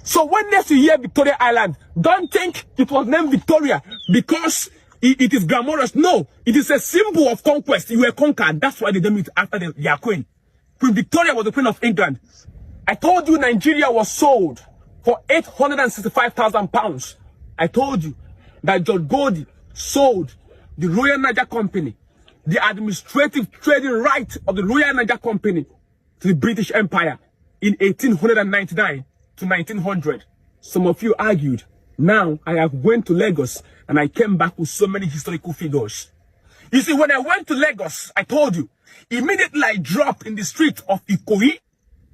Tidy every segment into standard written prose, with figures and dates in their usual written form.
So when next you hear Victoria Island, don't think it was named Victoria because it is glamorous. No, it is a symbol of conquest. You were conquered. That's why they named it after their queen. Queen Victoria was the Queen of England. I told you Nigeria was sold for £865,000. I told you that George Goldie sold the Royal Niger Company, the administrative trading right of the Royal Niger Company, to the British Empire in 1899 to 1900. Some of you argued. Now I have went to Lagos and I came back with so many historical figures. You see, when I went to Lagos, I told you, immediately I dropped in the street of Ikoyi.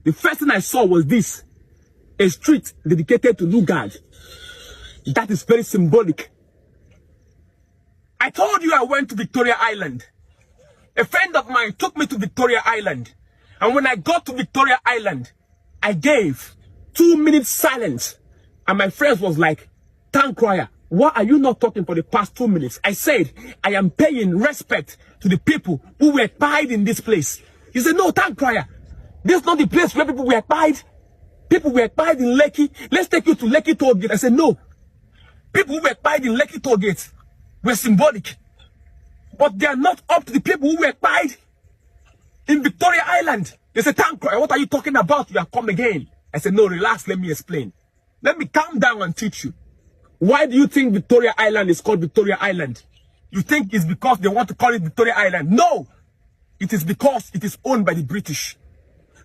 The first thing I saw was this, a street dedicated to Lugard. That is very symbolic. I told you I went to Victoria Island. A friend of mine took me to Victoria Island. And when I got to Victoria Island, I gave 2 minutes silence. And my friend was like, Town Crier, why are you not talking for the past 2 minutes? I said, I am paying respect to the people who were tied in this place. He said, no, Town Crier, this is not the place where people were tied. People were tied in Lekki. Let's take you to Lekki Toll Gate. I said, no. People who were tied in Lekki Toll Gate were symbolic. But they are not up to the people who were tied in Victoria Island. They said, Town Crier, what are you talking about? You have come again. I said, no, relax, let me explain. Let me calm down and teach you. Why do you think Victoria Island is called Victoria Island? You think it's because they want to call it Victoria Island? No! It is because it is owned by the British.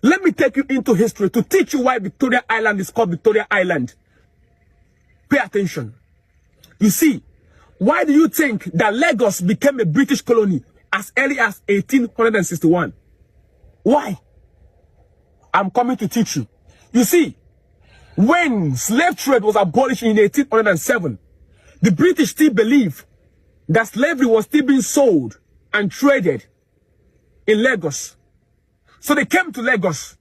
Let me take you into history to teach you why Victoria Island is called Victoria Island. Pay attention. You see, why do you think that Lagos became a British colony as early as 1861? Why? I'm coming to teach you. You see, when slave trade was abolished in 1807, the British still believed that slavery was still being sold and traded in Lagos. So they came to Lagos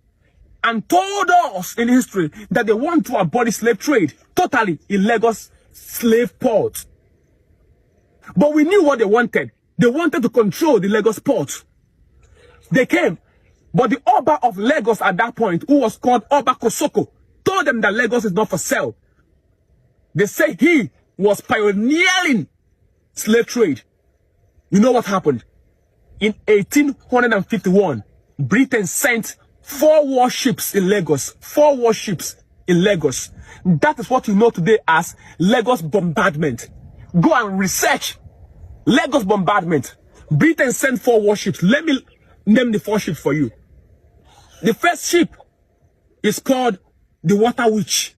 and told us in history that they want to abolish slave trade totally in Lagos slave port. But we knew what they wanted. They wanted to control the Lagos port. They came, but the Oba of Lagos at that point, who was called Oba Kosoko, told them that Lagos is not for sale. They say he was pioneering slave trade. You know what happened? In 1851, Britain sent 4 warships in Lagos. 4 warships in Lagos. That is what you know today as Lagos bombardment. Go and research Lagos bombardment. Britain sent 4 warships. Let me name the 4 ships for you. The first ship is called the Water Witch.